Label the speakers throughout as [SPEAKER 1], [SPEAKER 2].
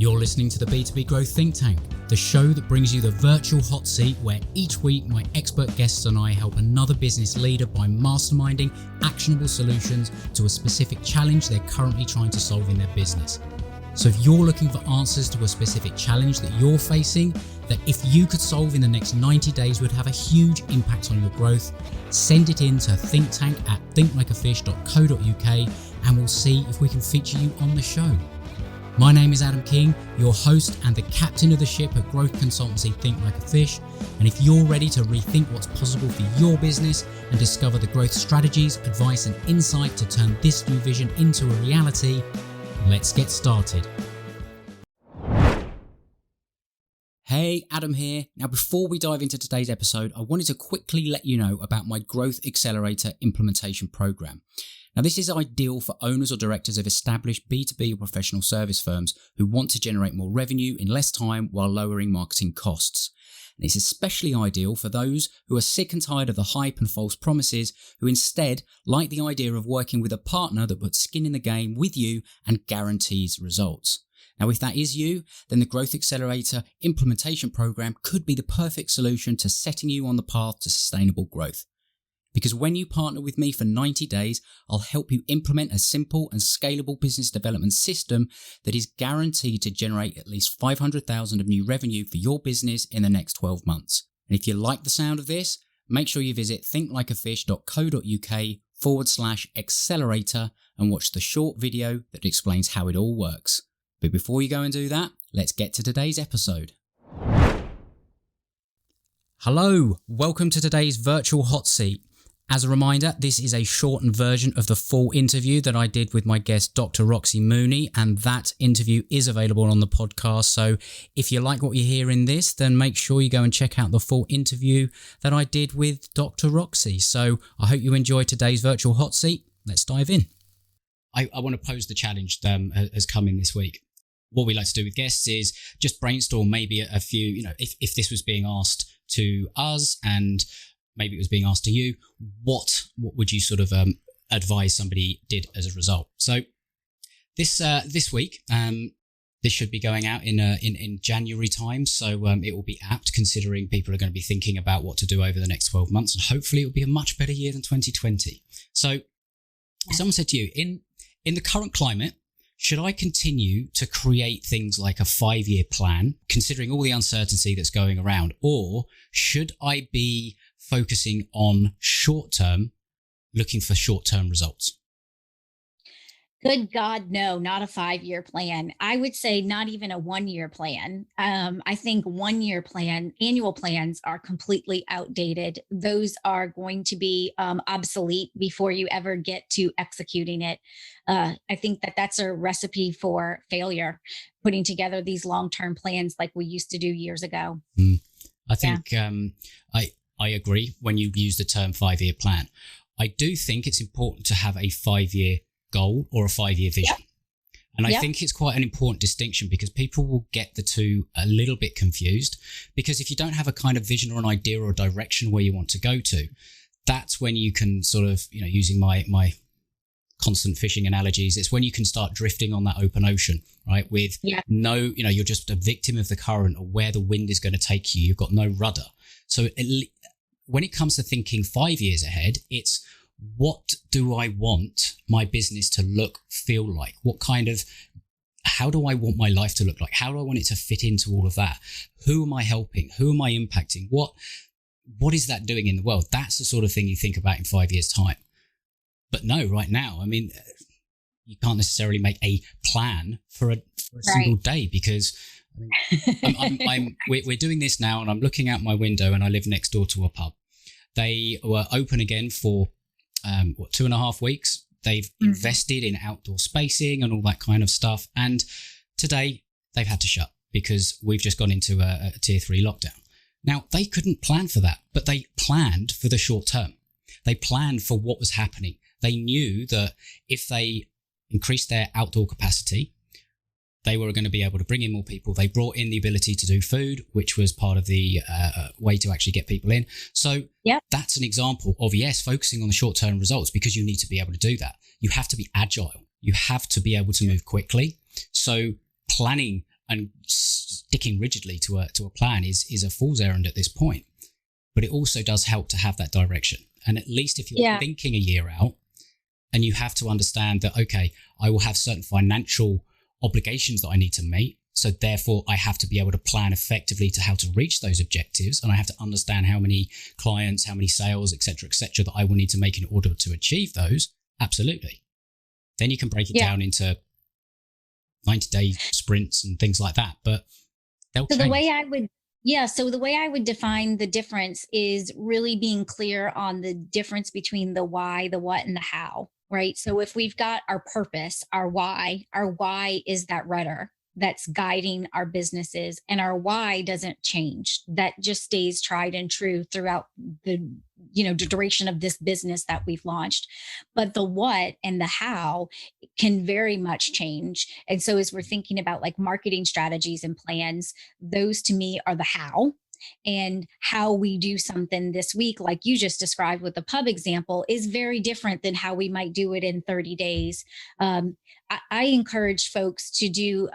[SPEAKER 1] You're listening to the B2B Growth Think Tank, the show that brings you the virtual hot seat where each week my expert guests and I help another business leader by masterminding actionable solutions to a specific challenge they're currently trying to solve in their business. So if you're looking for answers to a specific challenge that you're facing, that if you could solve in the next 90 days would have a huge impact on your growth, send it in to thinkttank@thinklikeafish.co.uk and we'll see if we can feature you on the show. My name is Adam King, your host and the captain of the ship at growth consultancy Think Like a Fish. And if you're ready to rethink what's possible for your business and discover the growth strategies, advice and insight to turn this new vision into a reality, let's get started. Hey, Adam here. Now, before we dive into today's episode, I wanted to quickly let you know about my Growth Accelerator implementation program. Now, this is ideal for owners or directors of established B2B or professional service firms who want to generate more revenue in less time while lowering marketing costs. And it's especially ideal for those who are sick and tired of the hype and false promises, who instead like the idea of working with a partner that puts skin in the game with you and guarantees results. Now, if that is you, then the Growth Accelerator implementation program could be the perfect solution to setting you on the path to sustainable growth. Because when you partner with me for 90 days, I'll help you implement a simple and scalable business development system that is guaranteed to generate at least $500,000 of new revenue for your business in the next 12 months. And if you like the sound of this, make sure you visit thinklikeafish.co.uk/accelerator and watch the short video that explains how it all works. But before you go and do that, let's get to today's episode. Hello, welcome to today's virtual hot seat. As a reminder, this is a shortened version of the full interview that I did with my guest, Dr. Roxie Mooney, and that interview is available on the podcast. So if you like what you hear in this, then make sure you go and check out the full interview that I did with Dr. Roxie. So I hope you enjoy today's virtual hot seat. Let's dive in. I want to pose the challenge that has come in this week. What we like to do with guests is just brainstorm maybe a few, if this was being asked to us and maybe it was being asked to you, what would you sort of advise somebody did as a result? So this week, this should be going out in January time, so it will be apt considering people are going to be thinking about what to do over the next 12 months, and hopefully it will be a much better year than 2020. So someone said to you, in the current climate, should I continue to create things like a 5-year plan, considering all the uncertainty that's going around, or should I be focusing on short-term, looking for short-term results?
[SPEAKER 2] Good God, no, not a 5-year plan. I would say not even a 1-year plan. I think 1-year plan, annual plans are completely outdated. Those are going to be obsolete before you ever get to executing it. I think that's a recipe for failure, putting together these long-term plans like we used to do years ago.
[SPEAKER 1] I think I agree when you use the term 5-year plan. I do think it's important to have a 5-year goal or a 5-year vision. Yep. And I think it's quite an important distinction because people will get the two a little bit confused, because if you don't have a kind of vision or an idea or a direction where you want to go to, that's when you can sort of, using my constant fishing analogies, it's when you can start drifting on that open ocean, right? With you're just a victim of the current or where the wind is going to take you. You've got no rudder. So when it comes to thinking 5 years ahead, it's what do I want my business to look, feel like? How do I want my life to look like? How do I want it to fit into all of that? Who am I helping? Who am I impacting? What is that doing in the world? That's the sort of thing you think about in 5 years' time. But no, right now, you can't necessarily make a plan for a single day, because we're doing this now and I'm looking out my window and I live next door to a pub. They were open again for 2.5 weeks. They've invested in outdoor spacing and all that kind of stuff. And today they've had to shut because we've just gone into a tier 3 lockdown. Now, they couldn't plan for that, but they planned for the short term. They planned for what was happening. They knew that if they increased their outdoor capacity, they were going to be able to bring in more people. They brought in the ability to do food, which was part of the way to actually get people in. So that's an example of, focusing on the short-term results, because you need to be able to do that. You have to be agile. You have to be able to move quickly. So planning and sticking rigidly to a plan is a fool's errand at this point. But it also does help to have that direction. And at least if you're thinking a year out, and you have to understand that, okay, I will have certain financial obligations that I need to meet. So therefore, I have to be able to plan effectively to how to reach those objectives. And I have to understand how many clients, how many sales, et cetera, that I will need to make in order to achieve those. Absolutely. Then you can break it down into 90-day sprints and things like that. But they'll change.
[SPEAKER 2] So the way I would define the difference is really being clear on the difference between the why, the what, and the how, right? So if we've got our purpose, our why is that rudder that's guiding our businesses, and our why doesn't change. That just stays tried and true throughout the duration of this business that we've launched. But the what and the how can very much change. And so as we're thinking about like marketing strategies and plans, those to me are the how. And how we do something this week, like you just described with the pub example, is very different than how we might do it in 30 days. I encourage folks to do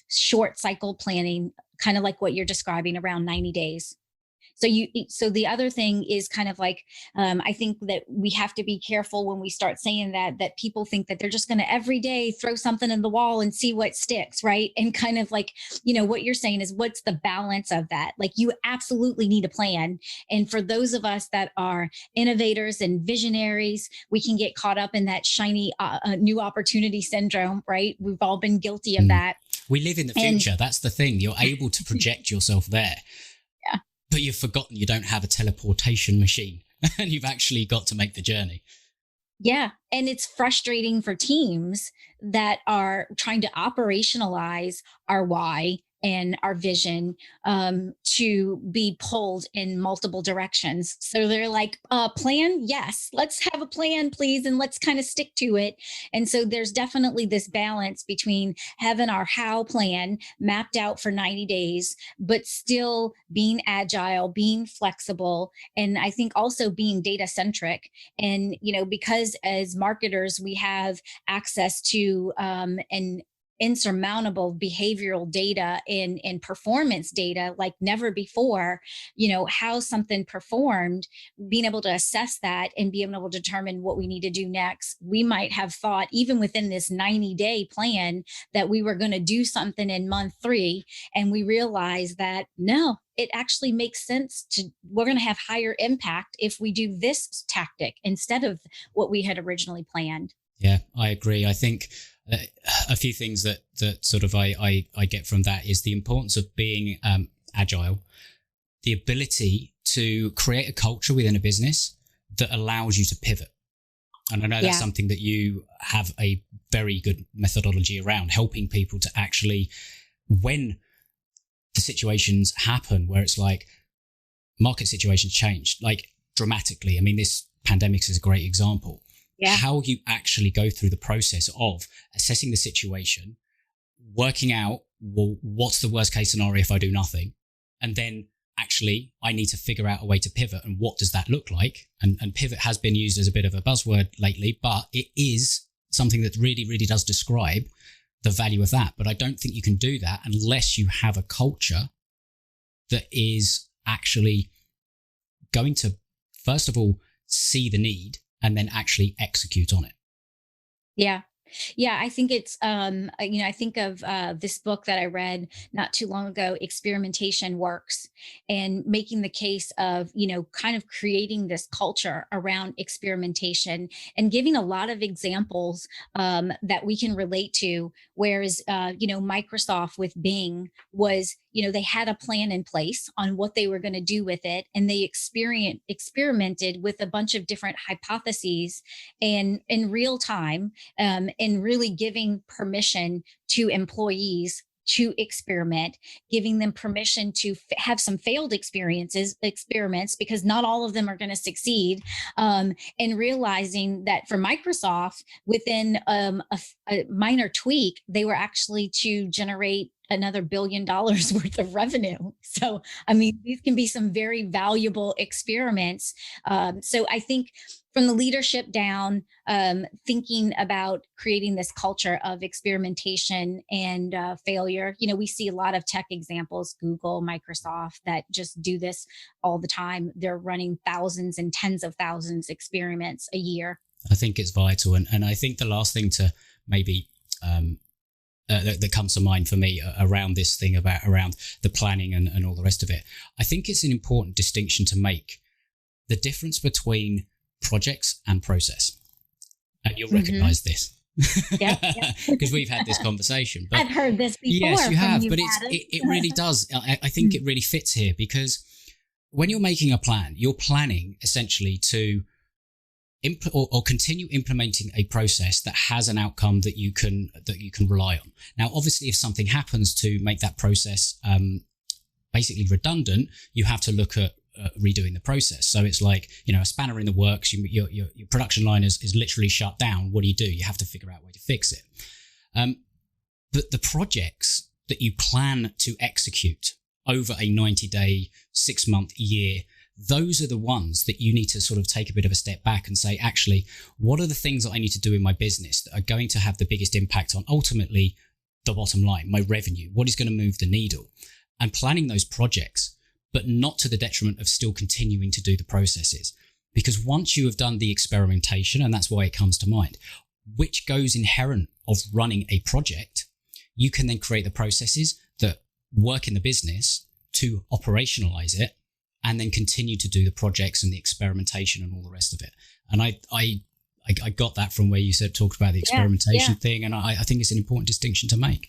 [SPEAKER 2] short cycle planning, kind of like what you're describing, around 90 days. So the other thing is kind of like, I think that we have to be careful when we start saying that people think that they're just going to every day throw something in the wall and see what sticks, right? And kind of like, what you're saying is, what's the balance of that? Like, you absolutely need a plan. And for those of us that are innovators and visionaries, we can get caught up in that shiny new opportunity syndrome, right? We've all been guilty of that.
[SPEAKER 1] We live in the future. That's the thing. You're able to project yourself there.
[SPEAKER 2] Yeah.
[SPEAKER 1] But you've forgotten you don't have a teleportation machine and you've actually got to make the journey.
[SPEAKER 2] Yeah. And it's frustrating for teams that are trying to operationalize our why and our vision to be pulled in multiple directions. So they're like, plan? Yes, let's have a plan, please. And let's kind of stick to it. And so there's definitely this balance between having our how plan mapped out for 90 days, but still being agile, being flexible. And I think also being data centric. And, because as marketers, we have access to an insurmountable behavioral data and performance data like never before, how something performed, being able to assess that and being able to determine what we need to do next. We might have thought, even within this 90-day plan, that we were going to do something in month 3. And we realized that no, it actually makes sense we're going to have higher impact if we do this tactic instead of what we had originally planned.
[SPEAKER 1] Yeah, I agree. I think a few things that sort of I get from that is the importance of being agile, the ability to create a culture within a business that allows you to pivot. And I know that's something that you have a very good methodology around, helping people to actually, when the situations happen where it's like market situations change, like dramatically. I mean, this pandemic is a great example. Yeah. How you actually go through the process of assessing the situation, working out, well, what's the worst case scenario if I do nothing? And then actually I need to figure out a way to pivot, and what does that look like? And pivot has been used as a bit of a buzzword lately, but it is something that really, really does describe the value of that. But I don't think you can do that unless you have a culture that is actually going to, first of all, see the need and then actually execute on it.
[SPEAKER 2] Yeah. Yeah, I think it's, I think of this book that I read not too long ago, Experimentation Works, and making the case of, kind of creating this culture around experimentation and giving a lot of examples that we can relate to. Whereas, Microsoft with Bing was, they had a plan in place on what they were going to do with it. And they experimented with a bunch of different hypotheses and in real time, and really giving permission to employees to experiment, giving them permission to have some failed experiments, because not all of them are going to succeed. And realizing that for Microsoft, within a minor tweak, they were actually to generate another $1 billion worth of revenue. So, I mean, these can be some very valuable experiments. So I think from the leadership down, thinking about creating this culture of experimentation and failure. We see a lot of tech examples, Google, Microsoft, that just do this all the time. They're running thousands and tens of thousands experiments a year.
[SPEAKER 1] I think it's vital. And I think the last thing to maybe that comes to mind for me around this thing around the planning and all the rest of it, I think it's an important distinction to make, the difference between projects and process. And you'll recognize this.
[SPEAKER 2] Yeah.
[SPEAKER 1] Because we've had this conversation. But
[SPEAKER 2] I've heard this before.
[SPEAKER 1] Yes, you have, but it really does. I think it really fits here, because when you're making a plan, you're planning essentially to or continue implementing a process that has an outcome that you can rely on. Now, obviously, if something happens to make that process basically redundant, you have to look at redoing the process. So it's like, a spanner in the works, your production line is literally shut down. What do? You have to figure out a way to fix it. But the projects that you plan to execute over a 90-day, 6-month, year, those are the ones that you need to sort of take a bit of a step back and say, actually, what are the things that I need to do in my business that are going to have the biggest impact on ultimately the bottom line, my revenue? What is going to move the needle? And planning those projects, but not to the detriment of still continuing to do the processes. Because once you have done the experimentation, and that's why it comes to mind, which goes inherent of running a project, you can then create the processes that work in the business to operationalize it, and then continue to do the projects and the experimentation and all the rest of it. And I got that from where you talked about the experimentation thing. And I think it's an important distinction to make.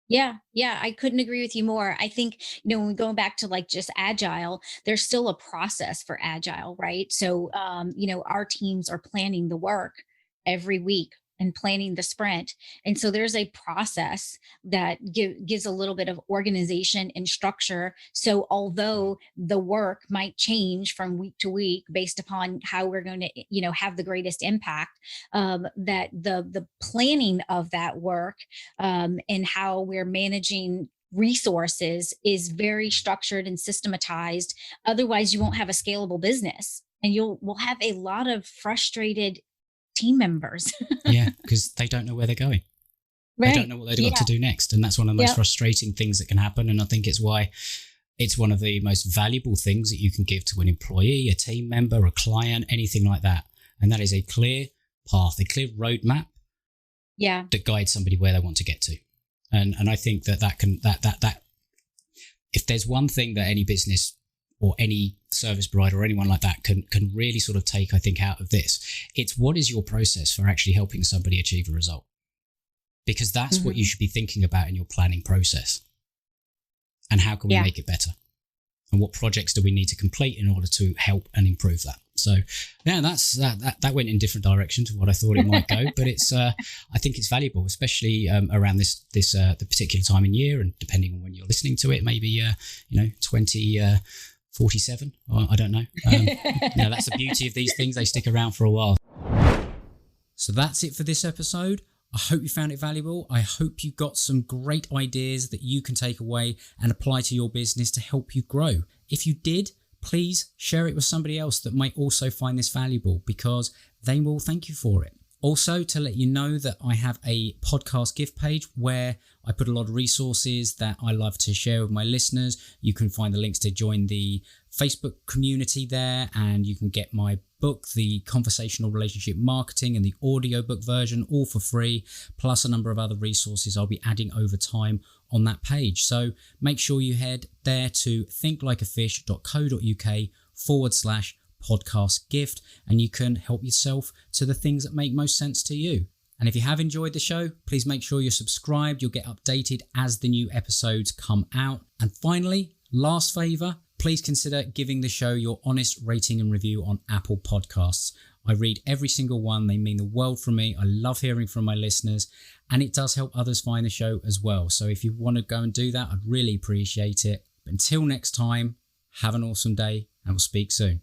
[SPEAKER 2] Yeah, I couldn't agree with you more. I think, when we go back to like just agile, there's still a process for agile, right? So, our teams are planning the work every week and planning the sprint. And so there's a process that gives a little bit of organization and structure. So although the work might change from week to week based upon how we're going to, have the greatest impact, that the planning of that work and how we're managing resources is very structured and systematized. Otherwise, you won't have a scalable business, and we'll have a lot of frustrated team members.
[SPEAKER 1] Yeah, because they don't know where they're going. Right. They don't know what they've got to do next. And that's one of the most frustrating things that can happen. And I think it's why it's one of the most valuable things that you can give to an employee, a team member, a client, anything like that. And that is a clear path, a clear roadmap that guides somebody where they want to get to. And I think that if there's one thing that any business or any service provider or anyone like that can really sort of take, I think, out of this, it's what is your process for actually helping somebody achieve a result? Because that's what you should be thinking about in your planning process. And how can we make it better? And what projects do we need to complete in order to help and improve that? So, that went in different direction to what I thought it might go, but it's I think it's valuable, especially around this the particular time in year, and depending on when you're listening to it, maybe 47, I don't know. That's the beauty of these things. They stick around for a while. So that's it for this episode. I hope you found it valuable. I hope you got some great ideas that you can take away and apply to your business to help you grow. If you did, please share it with somebody else that might also find this valuable, because they will thank you for it. Also, to let you know that I have a podcast gift page where I put a lot of resources that I love to share with my listeners. You can find the links to join the Facebook community there, and you can get my book, The Conversational Relationship Marketing, and the audiobook version, all for free, plus a number of other resources I'll be adding over time on that page. So make sure you head there to thinklikeafish.co.uk/podcast gift, and you can help yourself to the things that make most sense to you. And if you have enjoyed the show, please make sure you're subscribed. You'll get updated as the new episodes come out. And finally, last favor, please consider giving the show your honest rating and review on Apple Podcasts. I read every single one. They mean the world from me. I love hearing from my listeners, and it does help others find the show as well. So if you want to go and do that, I'd really appreciate it. But until next time, have an awesome day, and we'll speak soon.